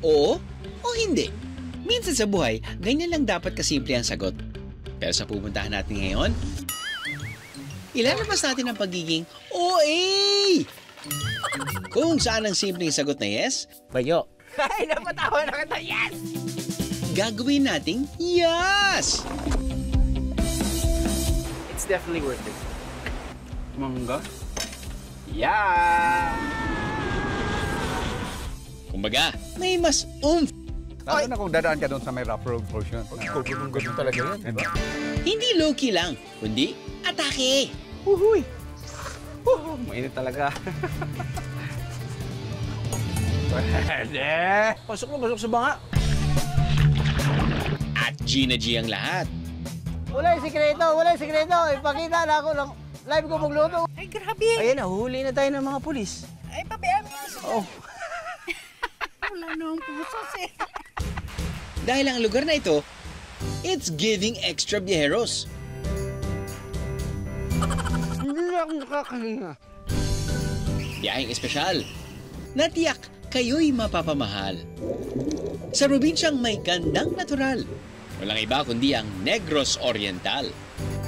oo o hindi. Minsan sa buhay, ganyan lang dapat kasimple ang sagot. Pero sa pupuntahan natin ngayon, ilalabas natin ang pagiging OA! Kung saan ang simpleng sagot na yes, Bayo. Ay, napatawa na kita, yes! gagawin nating yes! It's definitely worth it. Mangga? Yeah! Kumbaga, may mas oomph. Lalo na kung dadaan ka doon sa may rough road portion. Ganun talaga yan, diba? Hindi low-key lang, kundi atake. Uhuy! Mainit talaga. Pwede! Pasok sa banga. At G na G ang lahat. Wala yung sikreto. Ipakita na ako ng live ko magluto. Ay, grabe. Ayan, nahuli na tayo ng mga pulis. Ay, pabayaan mo na. Oh. Wala nang pusos eh. Dahil ang lugar na ito, it's giving extra biyeros. Hindi na ako nakakahinga. Biyaheng espesyal. Natiyak, kayo'y mapapamahal. Sa probinsyang may gandang natural. Walang iba kundi ang Negros Oriental.